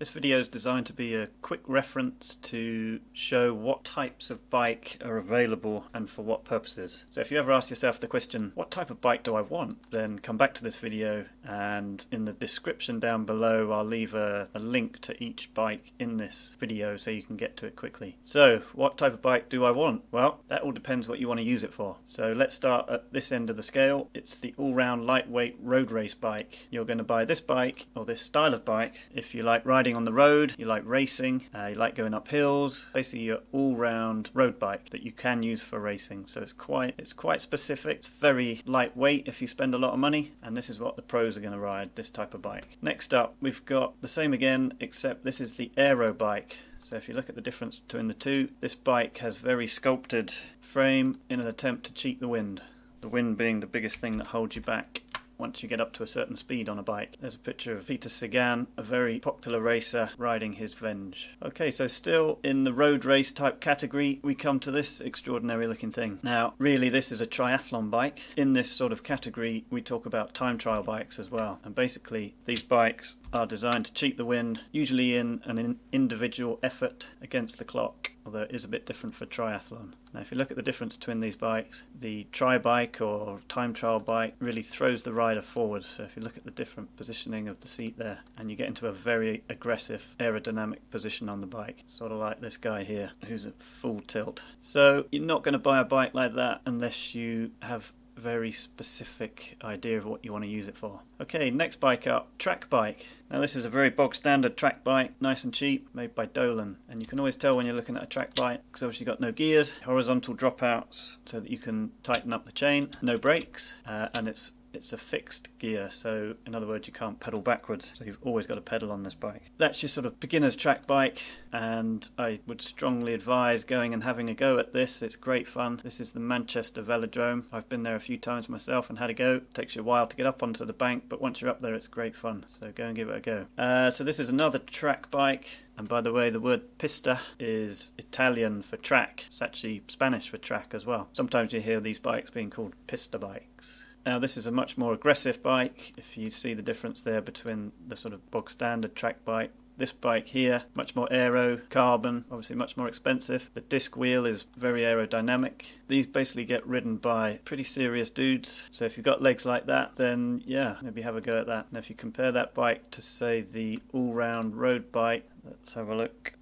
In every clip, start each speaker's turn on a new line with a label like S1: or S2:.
S1: This video is designed to be a quick reference to show what types of bike are available and for what purposes. So if you ever ask yourself the question, what type of bike do I want? Then come back to this video, and in the description down below I'll leave a link to each bike in this video so you can get to it quickly. So what type of bike do I want? Well, that all depends what you want to use it for. So let's start at this end of the scale. It's the all-round lightweight road race bike. You're going to buy this bike or this style of bike if you like riding on the road, you like racing, you like going up hills. Basically your all-round road bike that you can use for racing. So it's quite specific. It's very lightweight if you spend a lot of money, and this is what the pros are going to ride, this type of bike. Next up, we've got the same again, except this is the AERO bike. So if you look at the difference between the two, this bike has very sculpted frame in an attempt to cheat the wind. The wind being the biggest thing that holds you back once you get up to a certain speed on a bike. There's a picture of Peter Sagan, a very popular racer, riding his Venge. Okay, so still in the road race type category, we come to this extraordinary looking thing. Now, really this is a triathlon bike. In this sort of category, we talk about time trial bikes as well. And basically, these bikes are designed to cheat the wind, usually in an individual effort against the clock, although it is a bit different for triathlon. Now if you look at the difference between these bikes, the tri-bike or time trial bike really throws the rider forward. So if you look at the different positioning of the seat there, and you get into a very aggressive aerodynamic position on the bike, sort of like this guy here who's at full tilt. So you're not going to buy a bike like that unless you have a very specific idea of what you want to use it for. Okay, next bike up, track bike. Now this is a very bog standard track bike, nice and cheap, made by DOLAN. And you can always tell when you're looking at a track bike, because obviously you've got no gears, horizontal dropouts so that you can tighten up the chain, no brakes, and it's a fixed gear, so in other words you can't pedal backwards, so you've always got to pedal on this bike. That's your sort of beginner's track bike, and I would strongly advise going and having a go at this. It's great fun. This is the Manchester Velodrome. I've been there a few times myself and had a go. It takes you a while to get up onto the bank, but once you're up there it's great fun, so go and give it a go. So this is another track bike. And by the way, the word pista is Italian for track. It's actually Spanish for track as well. Sometimes you hear these bikes being called pista bikes. Now this is a much more aggressive bike, if you see the difference there between the sort of bog standard track bike. This bike here, much more aero, carbon, obviously much more expensive. The disc wheel is very aerodynamic. These basically get ridden by pretty serious dudes, so if you've got legs like that, then yeah, maybe have a go at that. Now if you compare that bike to say the all-round road bike, let's have a look.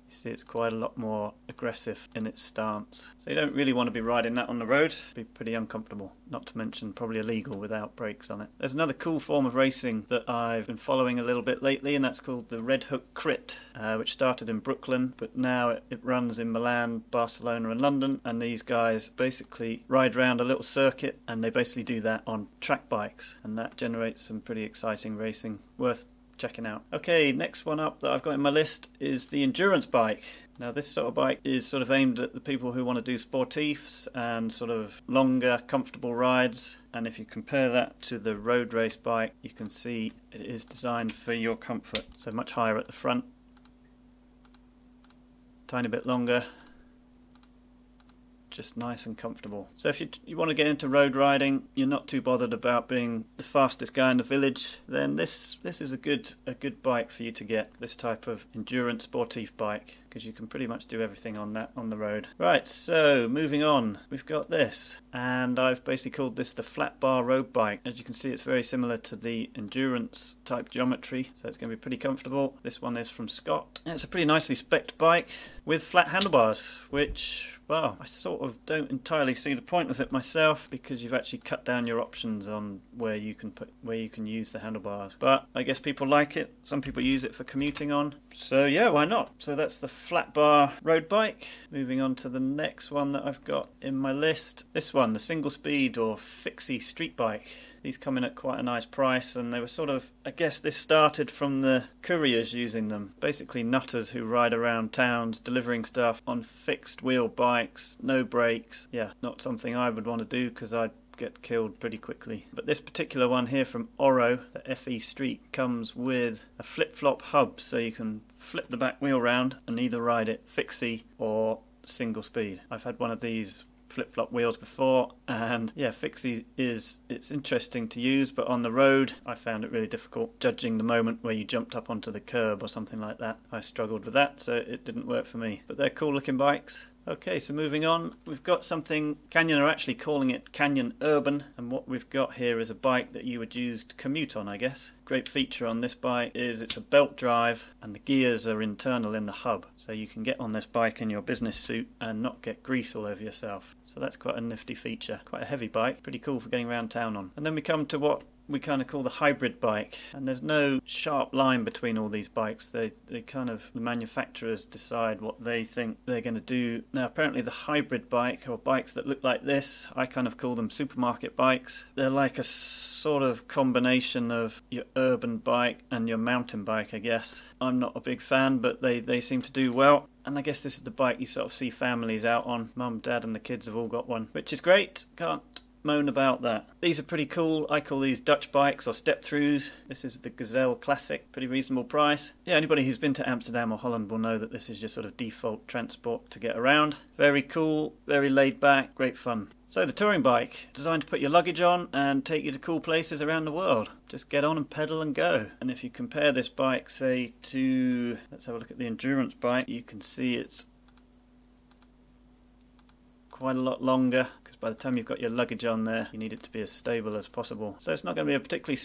S1: You see it's quite a lot more aggressive in its stance. So you don't really want to be riding that on the road. It'd be pretty uncomfortable, not to mention probably illegal without brakes on it. There's another cool form of racing that I've been following a little bit lately, and that's called the Red Hook Crit, which started in Brooklyn, but now it runs in Milan, Barcelona and London, and these guys basically ride around a little circuit, and they basically do that on track bikes, and that generates some pretty exciting racing worth checking out. Okay, next one up that I've got in my list is the endurance bike. Now this sort of bike is sort of aimed at the people who want to do sportifs and sort of longer, comfortable rides. And if you compare that to the road race bike, you can see it is designed for your comfort. So much higher at the front, tiny bit longer, just nice and comfortable. So if you want to get into road riding, you're not too bothered about being the fastest guy in the village, then this is a good bike for you to get, this type of endurance sportive bike, because you can pretty much do everything on that on the road. Right, so moving on, we've got this, and I've basically called this the flat bar road bike. As you can see, it's very similar to the endurance type geometry, so it's going to be pretty comfortable. This one is from Scott, and it's a pretty nicely spec'd bike with flat handlebars, which, well, I sort of don't entirely see the point of it myself, because you've actually cut down your options on where you can use the handlebars. But I guess people like it. Some people use it for commuting on. So yeah, why not? So that's the flat bar road bike. Moving on to the next one that I've got in my list. This one, the single speed or FIXIE street bike. These come in at quite a nice price, and they were sort of, I guess this started from the couriers using them. Basically nutters who ride around towns delivering stuff on fixed wheel bikes, no brakes. Yeah, not something I would want to do because I'd get killed pretty quickly. But this particular one here from ORRO, the FE Street, comes with a flip-flop hub, so you can flip the back wheel round and either ride it FIXIE or single speed. I've had one of these flip-flop wheels before, and yeah, FIXIE it's interesting to use, but on the road I found it really difficult judging the moment where you jumped up onto the curb or something like that. I struggled with that, so it didn't work for me. But they're cool looking bikes. Okay, so moving on, we've got something, Canyon are actually calling it Canyon Urban, and what we've got here is a bike that you would use to commute on, I guess. Great feature on this bike is it's a belt drive and the gears are internal in the hub, so you can get on this bike in your business suit and not get grease all over yourself. So that's quite a nifty feature, quite a heavy bike, pretty cool for getting around town on. And then we come to what we kind of call the hybrid bike, and there's no sharp line between all these bikes. They kind of, the manufacturers decide what they think they're going to do. Now apparently the hybrid bike, or bikes that look like this, I kind of call them supermarket bikes. They're like a sort of combination of your urban bike and your mountain bike, I guess. I'm not a big fan, but they seem to do well. And I guess this is the bike you sort of see families out on. Mum, dad and the kids have all got one, which is great. Can't moan about that. These are pretty cool. I call these Dutch bikes or step-throughs. This is the Gazelle Classic, pretty reasonable price. Yeah, anybody who's been to Amsterdam or Holland will know that this is your sort of default transport to get around. Very cool, very laid back, great fun. So the touring bike, designed to put your luggage on and take you to cool places around the world. Just get on and pedal and go. And if you compare this bike, say, to, let's have a look at the endurance bike, you can see it's quite a lot longer, because by the time you've got your luggage on there, you need it to be as stable as possible. So it's not going to be a particularly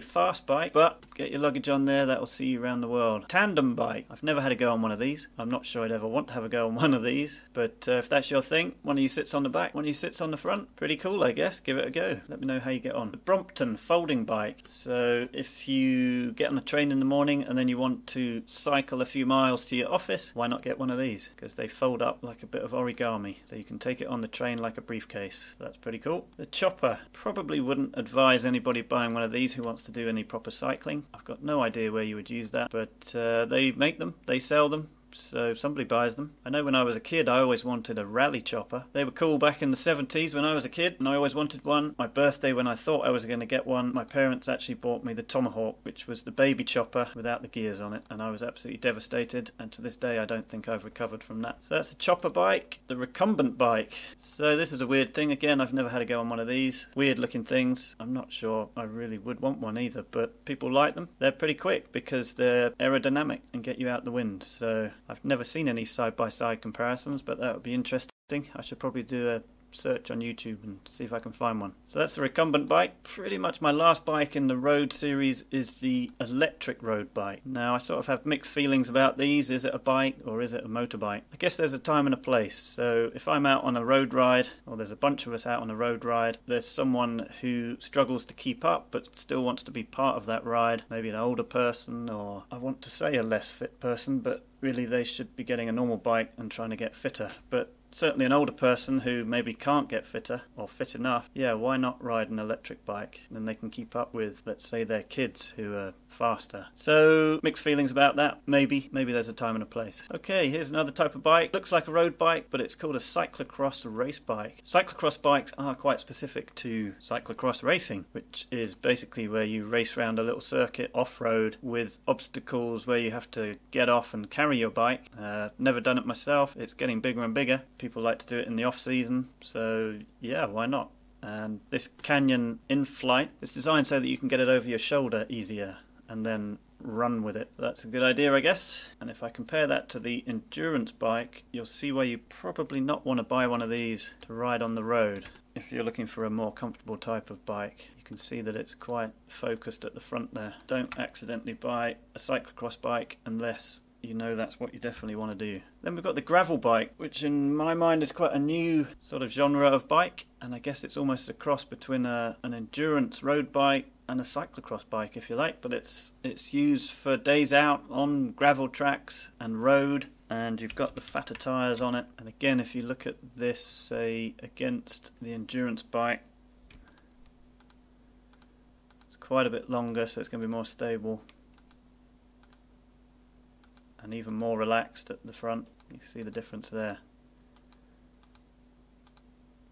S1: fast bike, but get your luggage on there, that'll see you around the world. Tandem bike. I've never had a go on one of these. I'm not sure I'd ever want to have a go on one of these, but if that's your thing, one of you sits on the back, one of you sits on the front. Pretty cool, I guess. Give it a go. Let me know how you get on. The Brompton folding bike. So if you get on the train in the morning and then you want to cycle a few miles to your office, why not get one of these? Because they fold up like a bit of origami, so you can take it on the train like a briefcase. That's pretty cool. The chopper. Probably wouldn't advise anybody buying one of these who wants to do any proper cycling. I've got no idea where you would use that, but they make them, they sell them, so somebody buys them. I know when I was a kid I always wanted a rally chopper. They were cool back in the 70s when I was a kid, and I always wanted one. My birthday, when I thought I was going to get one, my parents actually bought me the Tomahawk, which was the baby chopper without the gears on it, and I was absolutely devastated, and to this day I don't think I've recovered from that. So that's the chopper bike. The recumbent bike. So this is a weird thing. Again, I've never had a go on one of these. Weird looking things. I'm not sure I really would want one either, but people like them. They're pretty quick because they're aerodynamic and get you out the wind. So I've never seen any side-by-side comparisons, but that would be interesting. I should probably do a search on YouTube and see if I can find one. So that's the recumbent bike. Pretty much my last bike in the road series is the electric road bike. Now I sort of have mixed feelings about these. Is it a bike or is it a motorbike? I guess there's a time and a place. So if I'm out on a road ride, or there's a bunch of us out on a road ride, there's someone who struggles to keep up but still wants to be part of that ride, maybe an older person, or I want to say a less fit person, but really they should be getting a normal bike and trying to get fitter. But certainly an older person who maybe can't get fitter or fit enough, yeah, why not ride an electric bike? Then they can keep up with, let's say, their kids who are faster. So mixed feelings about that. Maybe there's a time and a place. Okay, here's another type of bike. Looks like a road bike, but it's called a cyclocross race bike. Cyclocross bikes are quite specific to cyclocross racing, which is basically where you race around a little circuit off-road with obstacles where you have to get off and carry your bike. Never done it myself. It's getting bigger and bigger. People like to do it in the off-season, so yeah, why not? And this Canyon INFLITE is designed so that you can get it over your shoulder easier and then run with it. That's a good idea, I guess. And if I compare that to the endurance bike, you'll see why you probably not want to buy one of these to ride on the road. If you're looking for a more comfortable type of bike, you can see that it's quite focused at the front there. Don't accidentally buy a cyclocross bike unless you know that's what you definitely want to do. Then we've got the gravel bike, which in my mind is quite a new sort of genre of bike, and I guess it's almost a cross between an endurance road bike and a cyclocross bike, if you like, but it's used for days out on gravel tracks and road, and you've got the fatter tyres on it. And again, if you look at this, say, against the endurance bike, it's quite a bit longer, so it's going to be more stable and even more relaxed at the front. You can see the difference there.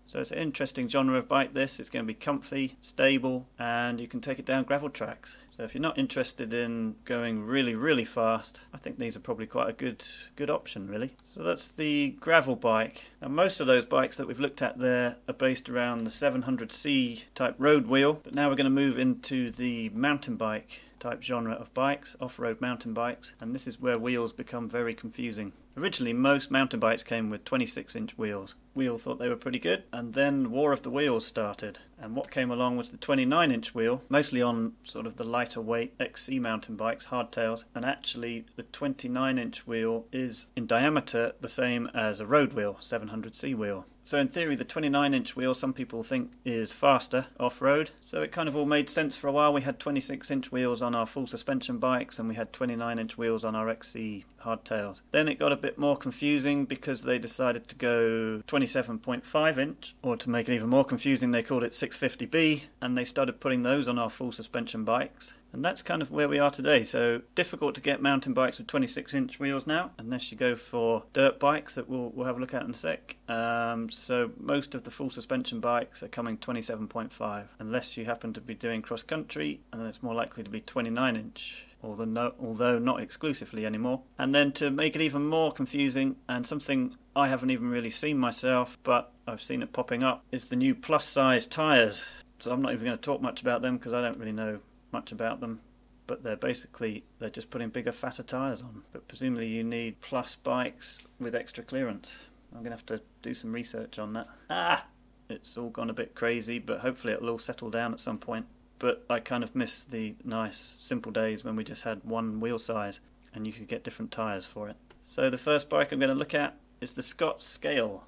S1: So it's an interesting genre of bike this. It's going to be comfy, stable, and you can take it down gravel tracks. So if you're not interested in going really fast, I think these are probably quite a good option really. So that's the gravel bike. Now most of those bikes that we've looked at there are based around the 700C type road wheel, but now we're going to move into the mountain bike type genre of bikes, off-road mountain bikes, and this is where wheels become very confusing. Originally most mountain bikes came with 26-inch wheels. We all thought they were pretty good, and then War of the Wheels started, and what came along was the 29-inch wheel, mostly on sort of the lighter weight XC mountain bikes, hardtails, and actually the 29-inch wheel is in diameter the same as a road wheel, 700C wheel. So in theory the 29-inch wheel some people think is faster off-road, so it kind of all made sense for a while. We had 26-inch wheels on our full suspension bikes and we had 29-inch wheels on our XC hardtails. Then it got a bit more confusing because they decided to go 27.5-inch, or to make it even more confusing they called it 650B, and they started putting those on our full suspension bikes. And that's kind of where we are today. So difficult to get mountain bikes with 26-inch wheels now, unless you go for dirt bikes that we'll have a look at in a sec. So most of the full suspension bikes are coming 27.5, unless you happen to be doing cross country, and then it's more likely to be 29-inch. Although not exclusively anymore. And then to make it even more confusing, and something I haven't even really seen myself, but I've seen it popping up, is the new plus size tyres. So I'm not even going to talk much about them because I don't really know much about them, but they're just putting bigger, fatter tyres on. But presumably you need plus bikes with extra clearance. I'm going to have to do some research on that. It's all gone a bit crazy, but hopefully it'll all settle down at some point. But I kind of miss the nice simple days when we just had one wheel size and you could get different tyres for it. So the first bike I'm going to look at is the Scott Scale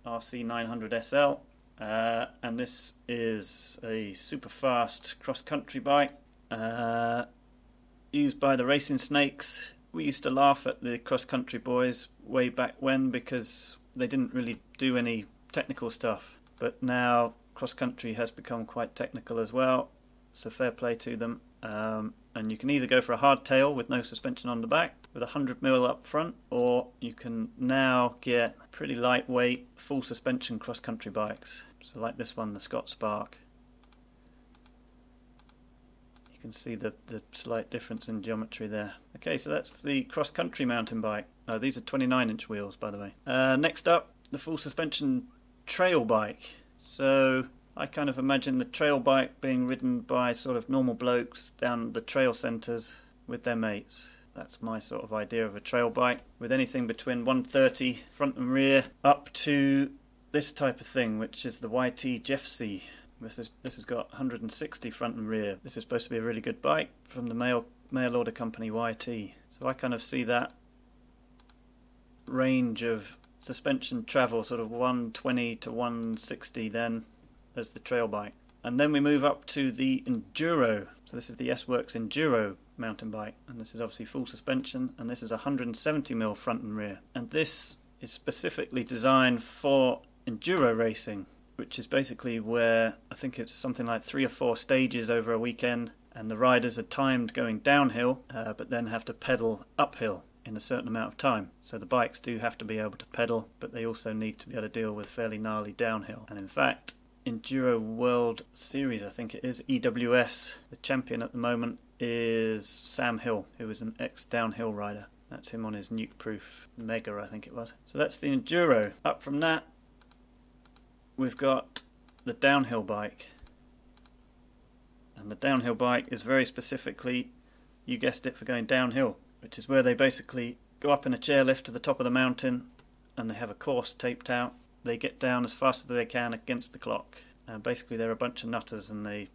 S1: RC900SL, and this is a super fast cross-country bike used by the Racing Snakes. We used to laugh at the cross-country boys way back when because they didn't really do any technical stuff, but now cross-country has become quite technical as well. So fair play to them, and you can either go for a hardtail with no suspension on the back with 100mm up front, or you can now get pretty lightweight full suspension cross-country bikes, so like this one, the Scott Spark. You can see the slight difference in geometry there. Okay, so that's the cross-country mountain bike. These are 29-inch wheels, by the way. Next up, the full suspension trail bike. So I kind of imagine the trail bike being ridden by sort of normal blokes down the trail centres with their mates. That's my sort of idea of a trail bike, with anything between 130 front and rear up to this type of thing, which is the YT Jeffsy. This has got 160 front and rear. This is supposed to be a really good bike from the mail order company YT. So I kind of see that range of suspension travel, sort of 120 to 160 then, as the trail bike. And then we move up to the Enduro. So this is the S-Works Enduro mountain bike, and this is obviously full suspension, and this is 170mm front and rear. And this is specifically designed for enduro racing, which is basically where I think it's something like 3 or 4 stages over a weekend, and the riders are timed going downhill, but then have to pedal uphill in a certain amount of time. So the bikes do have to be able to pedal, but they also need to be able to deal with fairly gnarly downhill. And in fact, Enduro World Series, I think it is, EWS, the champion at the moment is Sam Hill, who is an ex-downhill rider. That's him on his nuke-proof Mega, I think it was. So that's the Enduro. Up from that, we've got the downhill bike. And the downhill bike is very specifically, you guessed it, for going downhill, which is where they basically go up in a chairlift to the top of the mountain and they have a course taped out. They get down as fast as they can against the clock. Basically they're a bunch of nutters, and they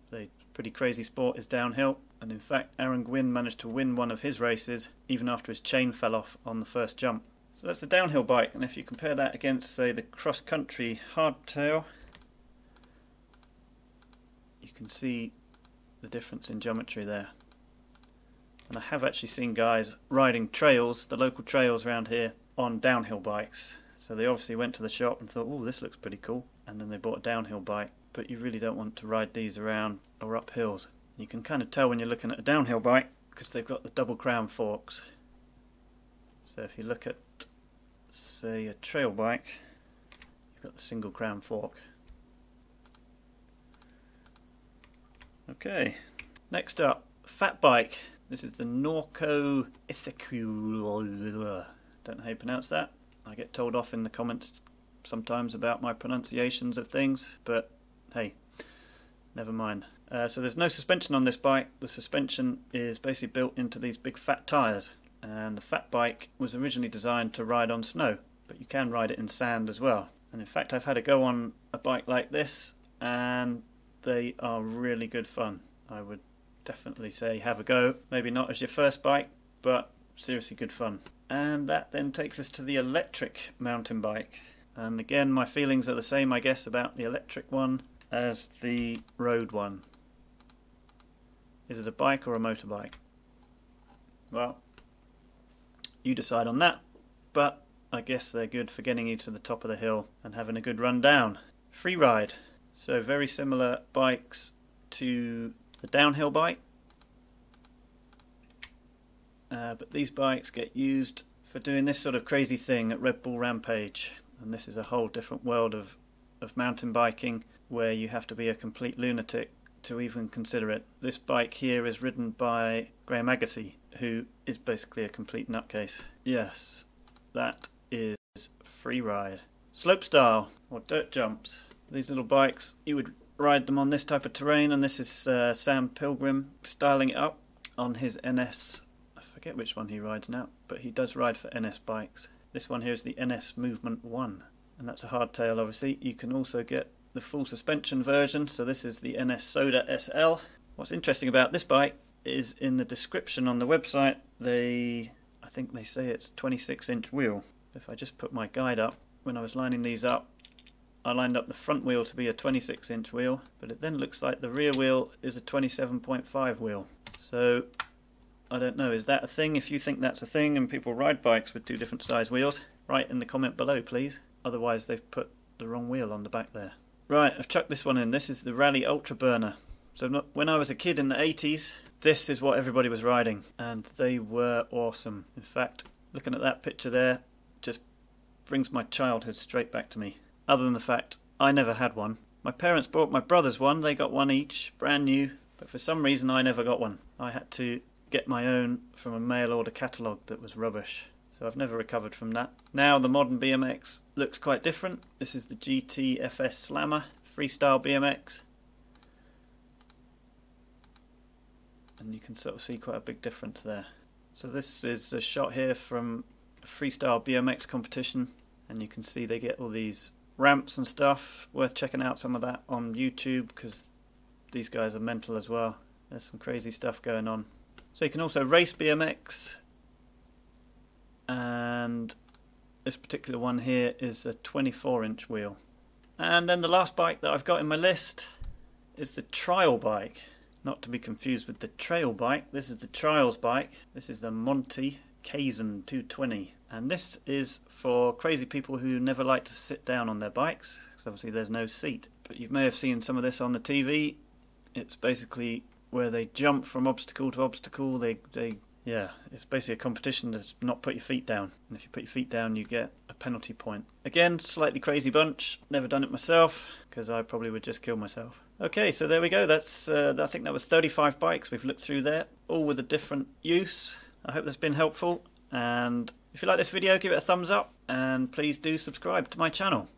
S1: pretty crazy sport is downhill. And in fact Aaron Gwynn managed to win one of his races even after his chain fell off on the first jump. So that's the downhill bike, and if you compare that against, say, the cross-country hardtail, you can see the difference in geometry there. And I have actually seen guys riding trails, the local trails around here, on downhill bikes. So they obviously went to the shop and thought, oh, this looks pretty cool, and then they bought a downhill bike. But you really don't want to ride these around or up hills. You can kind of tell when you're looking at a downhill bike because they've got the double crown forks. So if you look at, say, a trail bike, you've got the single crown fork. Okay, next up, fat bike. This is the Norco Ithicul. Don't know how you pronounce that. I get told off in the comments sometimes about my pronunciations of things, but hey, never mind. So there's no suspension on this bike. The suspension is basically built into these big fat tyres, and the fat bike was originally designed to ride on snow, but you can ride it in sand as well. And in fact, I've had a go on a bike like this, and they are really good fun. I would definitely say have a go. Maybe not as your first bike, but seriously good fun. And that then takes us to the electric mountain bike. And again, my feelings are the same, I guess, about the electric one as the road one. Is it a bike or a motorbike? Well, you decide on that, but I guess they're good for getting you to the top of the hill and having a good run down. Free ride. So very similar bikes to the downhill bike. But these bikes get used for doing this sort of crazy thing at Red Bull Rampage. And this is a whole different world of mountain biking where you have to be a complete lunatic to even consider it. This bike here is ridden by Graham Agassiz, who is basically a complete nutcase. Yes, that is free ride. Slopestyle, or dirt jumps. These little bikes, you would ride them on this type of terrain, and this is Sam Pilgrim styling it up on his NS. I forget which one he rides now, but he does ride for NS bikes. This one here is the NS Movement 1, and that's a hardtail obviously. You can also get the full suspension version, so this is the NS Soda SL. What's interesting about this bike is in the description on the website, I think they say it's 26-inch wheel. If I just put my guide up, when I was lining these up, I lined up the front wheel to be a 26-inch wheel, but it then looks like the rear wheel is a 27.5 wheel. So I don't know, is that a thing? If you think that's a thing and people ride bikes with two different size wheels, write in the comment below please. Otherwise they've put the wrong wheel on the back there. Right, I've chucked this one in. This is the Raleigh Ultra Burner. So when I was a kid in the 80s, this is what everybody was riding, and they were awesome. In fact, looking at that picture there just brings my childhood straight back to me. Other than the fact I never had one. My parents bought my brothers one, they got one each, brand new, but for some reason I never got one. I had to get my own from a mail order catalogue that was rubbish. So I've never recovered from that. Now the modern BMX looks quite different. This is the GT-FS Slammer Freestyle BMX. And you can sort of see quite a big difference there. So this is a shot here from a freestyle BMX competition, and you can see they get all these ramps and stuff. Worth checking out some of that on YouTube because these guys are mental as well. There's some crazy stuff going on. So you can also race BMX, and this particular one here is a 24-inch wheel. And then the last bike that I've got in my list is the trial bike. Not to be confused with the trail bike. This is the trials bike. This is the Monty Kazan 220. And this is for crazy people who never like to sit down on their bikes, because obviously there's no seat. But you may have seen some of this on the TV. It's basically where they jump from obstacle to obstacle. Yeah, it's basically a competition to not put your feet down. And if you put your feet down, you get a penalty point. Again, slightly crazy bunch. Never done it myself, because I probably would just kill myself. Okay, so there we go. That's I think that was 35 bikes we've looked through there, all with a different use. I hope that's been helpful. And if you like this video, give it a thumbs up. And please do subscribe to my channel.